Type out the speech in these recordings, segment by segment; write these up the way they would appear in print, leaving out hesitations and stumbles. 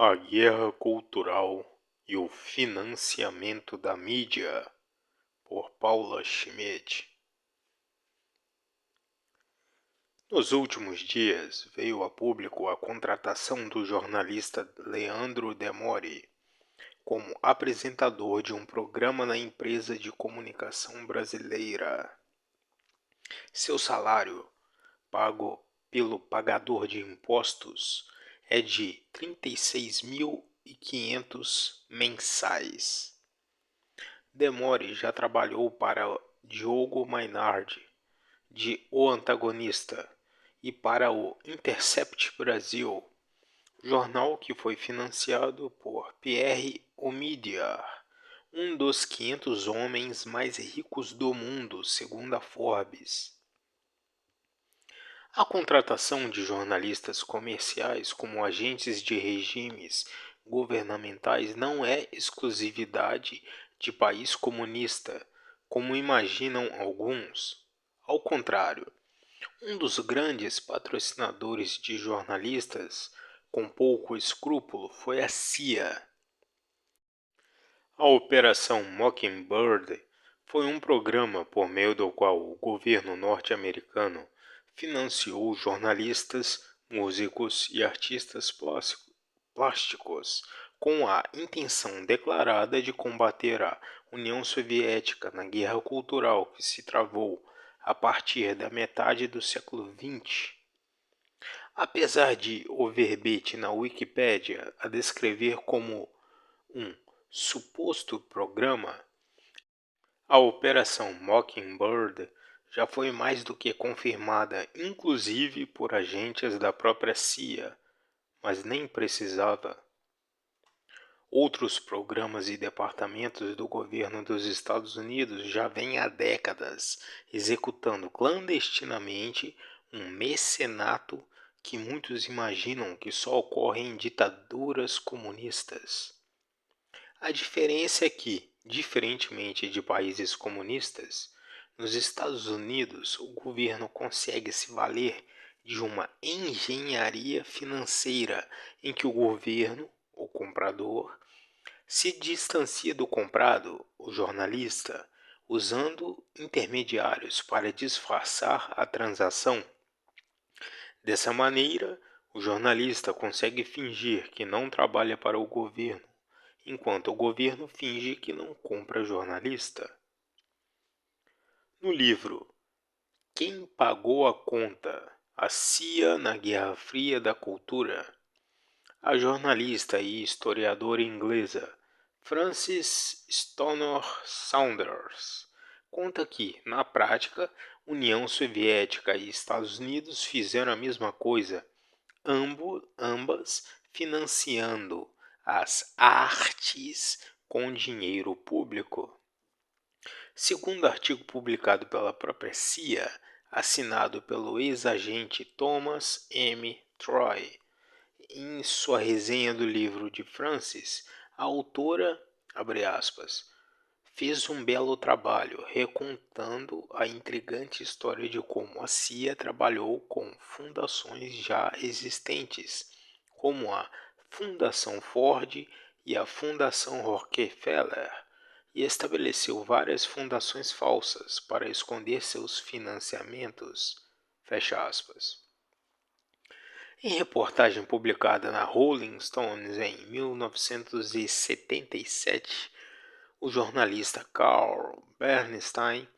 A Guerra Cultural e o Financiamento da Mídia, por Paula Schmidt. Nos últimos dias, veio a público a contratação do jornalista Leandro Demore como apresentador de um programa na empresa de comunicação brasileira. Seu salário, pago pelo pagador de impostos, é de R$ 36.500 mensais. Demore já trabalhou para Diogo Mainardi, de O Antagonista, e para o Intercept Brasil, jornal que foi financiado por Pierre Omidyar, um dos 500 homens mais ricos do mundo, segundo a Forbes. A contratação de jornalistas comerciais como agentes de regimes governamentais não é exclusividade de país comunista, como imaginam alguns. Ao contrário, um dos grandes patrocinadores de jornalistas com pouco escrúpulo foi a CIA. A Operação Mockingbird foi um programa por meio do qual o governo norte-americano financiou jornalistas, músicos e artistas plásticos com a intenção declarada de combater a União Soviética na guerra cultural que se travou a partir da metade do século XX. Apesar de o verbete na Wikipédia a descrever como um suposto programa, a Operação Mockingbird já foi mais do que confirmada, inclusive por agentes da própria CIA, mas nem precisava. Outros programas e departamentos do governo dos Estados Unidos já vêm há décadas executando clandestinamente um mecenato que muitos imaginam que só ocorre em ditaduras comunistas. A diferença é que, diferentemente de países comunistas, nos Estados Unidos o governo consegue se valer de uma engenharia financeira em que o governo, o comprador, se distancia do comprado, o jornalista, usando intermediários para disfarçar a transação. Dessa maneira, o jornalista consegue fingir que não trabalha para o governo, enquanto o governo finge que não compra jornalista. No livro Quem Pagou a Conta? A CIA na Guerra Fria da Cultura, a jornalista e historiadora inglesa Frances Stonor Saunders conta que, na prática, União Soviética e Estados Unidos fizeram a mesma coisa, ambas financiando as artes com dinheiro público. Segundo artigo publicado pela própria CIA, assinado pelo ex-agente Thomas M. Troy, em sua resenha do livro de Frances, a autora, abre aspas, fez um belo trabalho recontando a intrigante história de como a CIA trabalhou com fundações já existentes, como a Fundação Ford e a Fundação Rockefeller, e estabeleceu várias fundações falsas para esconder seus financiamentos. Fecha aspas. Em reportagem publicada na Rolling Stones em 1977, o jornalista Carl Bernstein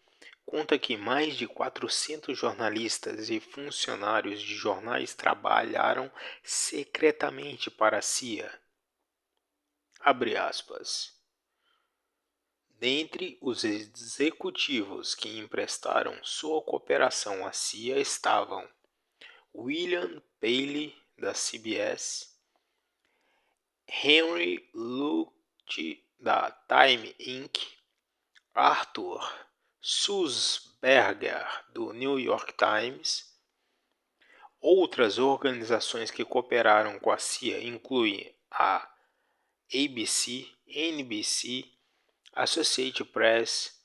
conta que mais de 400 jornalistas e funcionários de jornais trabalharam secretamente para a CIA. Abre aspas. Dentre os executivos que emprestaram sua cooperação à CIA estavam William Paley, da CBS, Henry Luce, da Time Inc., Arthur Sulzberger, do New York Times. Outras organizações que cooperaram com a CIA incluem a ABC, NBC, Associated Press,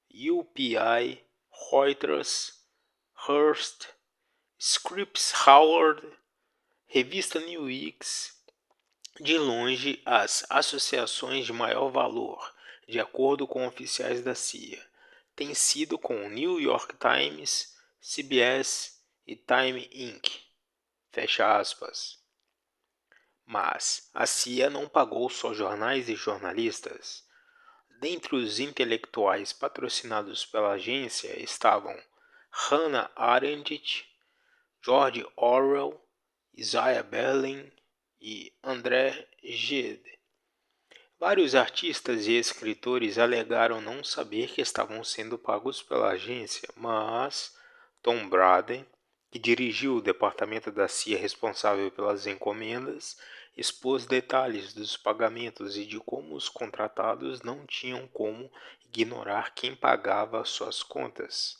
UPI, Reuters, Hearst, Scripps Howard, Revista Newsweek, De longe, as associações de maior valor, de acordo com oficiais da CIA, têm sido com o New York Times, CBS e Time Inc. Fecha aspas. Mas a CIA não pagou só jornais e jornalistas. Dentre os intelectuais patrocinados pela agência estavam Hannah Arendt, George Orwell, Isaiah Berlin e André Gide. Vários artistas e escritores alegaram não saber que estavam sendo pagos pela agência, mas Tom Brady, que dirigiu o departamento da CIA responsável pelas encomendas, expôs detalhes dos pagamentos e de como os contratados não tinham como ignorar quem pagava suas contas.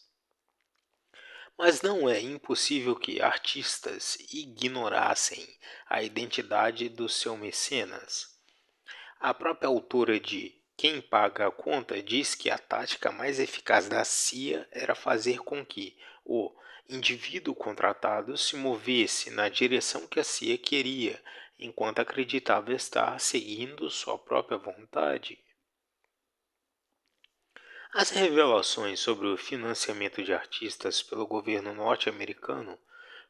Mas não é impossível que artistas ignorassem a identidade do seu mecenas. A própria autora de Quem Paga a Conta diz que a tática mais eficaz da CIA era fazer com que o indivíduo contratado se movesse na direção que a CIA queria, enquanto acreditava estar seguindo sua própria vontade. As revelações sobre o financiamento de artistas pelo governo norte-americano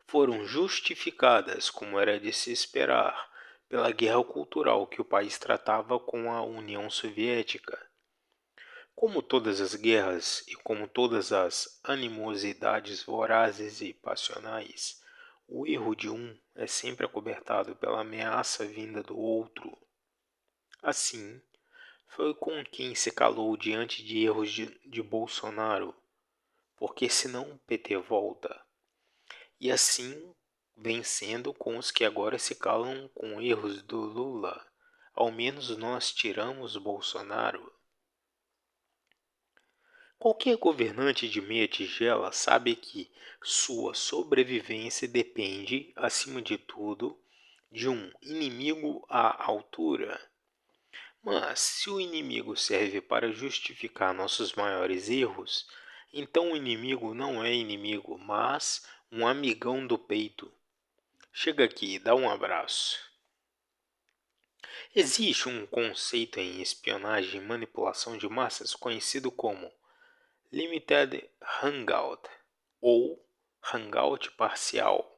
foram justificadas, como era de se esperar, pela guerra cultural que o país tratava com a União Soviética. Como todas as guerras e como todas as animosidades vorazes e passionais, o erro de um é sempre acobertado pela ameaça vinda do outro. Assim, foi com quem se calou diante de erros de Bolsonaro, porque senão o PT volta. E assim vem sendo com os que agora se calam com erros do Lula. Ao menos nós tiramos Bolsonaro. Qualquer governante de meia tigela sabe que sua sobrevivência depende, acima de tudo, de um inimigo à altura. Mas se o inimigo serve para justificar nossos maiores erros, então o inimigo não é inimigo, mas um amigão do peito. Chega aqui, dá um abraço. Existe um conceito em espionagem e manipulação de massas conhecido como Limited Hangout ou Hangout parcial.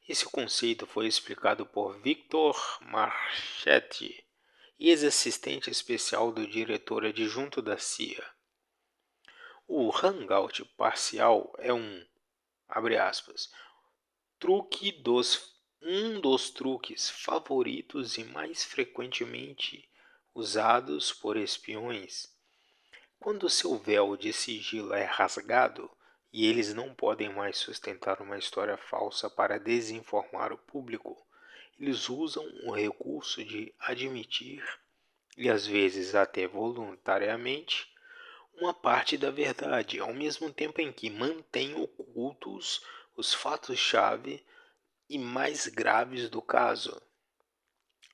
Esse conceito foi explicado por Victor Marchetti, ex-assistente especial do diretor adjunto da CIA. O Hangout parcial é abre aspas, um dos truques favoritos e mais frequentemente usados por espiões. Quando seu véu de sigilo é rasgado e eles não podem mais sustentar uma história falsa para desinformar o público, eles usam o recurso de admitir, e às vezes até voluntariamente, uma parte da verdade, ao mesmo tempo em que mantêm ocultos os fatos-chave e mais graves do caso.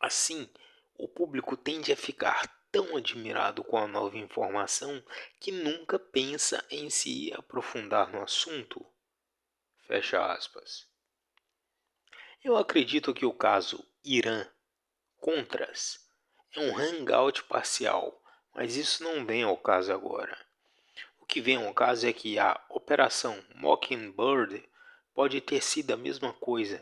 Assim, o público tende a ficar tão admirado com a nova informação que nunca pensa em se aprofundar no assunto. Fecha aspas. Eu acredito que o caso Irã-Contras é um hangout parcial, mas isso não vem ao caso agora. O que vem ao caso é que a Operação Mockingbird pode ter sido a mesma coisa.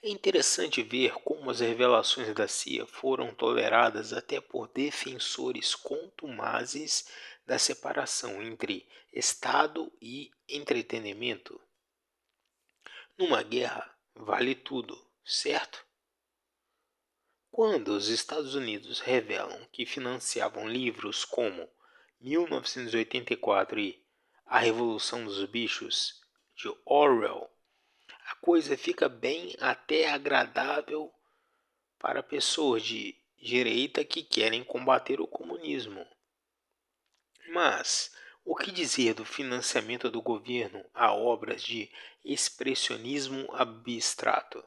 É interessante ver como as revelações da CIA foram toleradas até por defensores contumazes da separação entre Estado e entretenimento. Numa guerra, vale tudo, certo? Quando os Estados Unidos revelam que financiavam livros como 1984 e A Revolução dos Bichos, de Orwell, a coisa fica bem até agradável para pessoas de direita que querem combater o comunismo. Mas o que dizer do financiamento do governo a obras de expressionismo abstrato?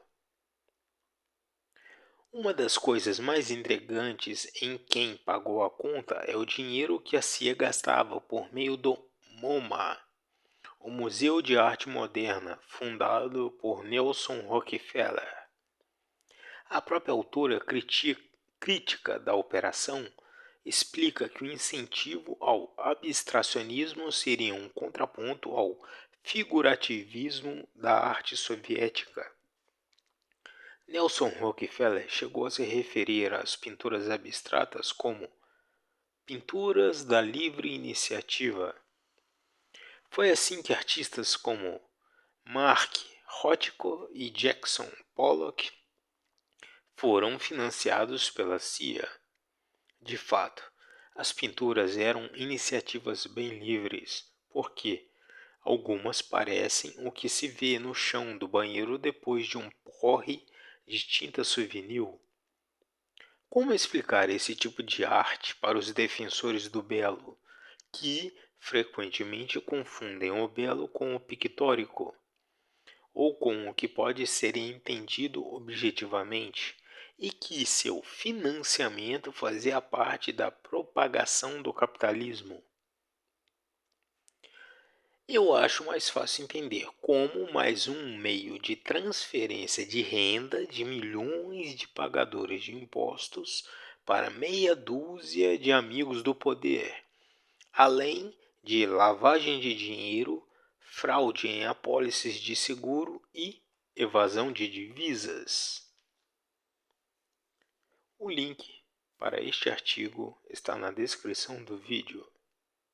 Uma das coisas mais intrigantes em Quem Pagou a Conta é o dinheiro que a CIA gastava por meio do MoMA, o Museu de Arte Moderna, fundado por Nelson Rockefeller. A própria autora crítica da operação explica que o incentivo ao abstracionismo seria um contraponto ao figurativismo da arte soviética. Nelson Rockefeller chegou a se referir às pinturas abstratas como pinturas da livre iniciativa. Foi assim que artistas como Mark Rothko e Jackson Pollock foram financiados pela CIA. De fato, as pinturas eram iniciativas bem livres, porque algumas parecem o que se vê no chão do banheiro depois de um porre de tinta souvenir. Como explicar esse tipo de arte para os defensores do belo, que frequentemente confundem o belo com o pictórico, ou com o que pode ser entendido objetivamente, e que seu financiamento fazia parte da propagação do capitalismo? Eu acho mais fácil entender como mais um meio de transferência de renda de milhões de pagadores de impostos para meia dúzia de amigos do poder, além de lavagem de dinheiro, fraude em apólices de seguro e evasão de divisas. O link para este artigo está na descrição do vídeo.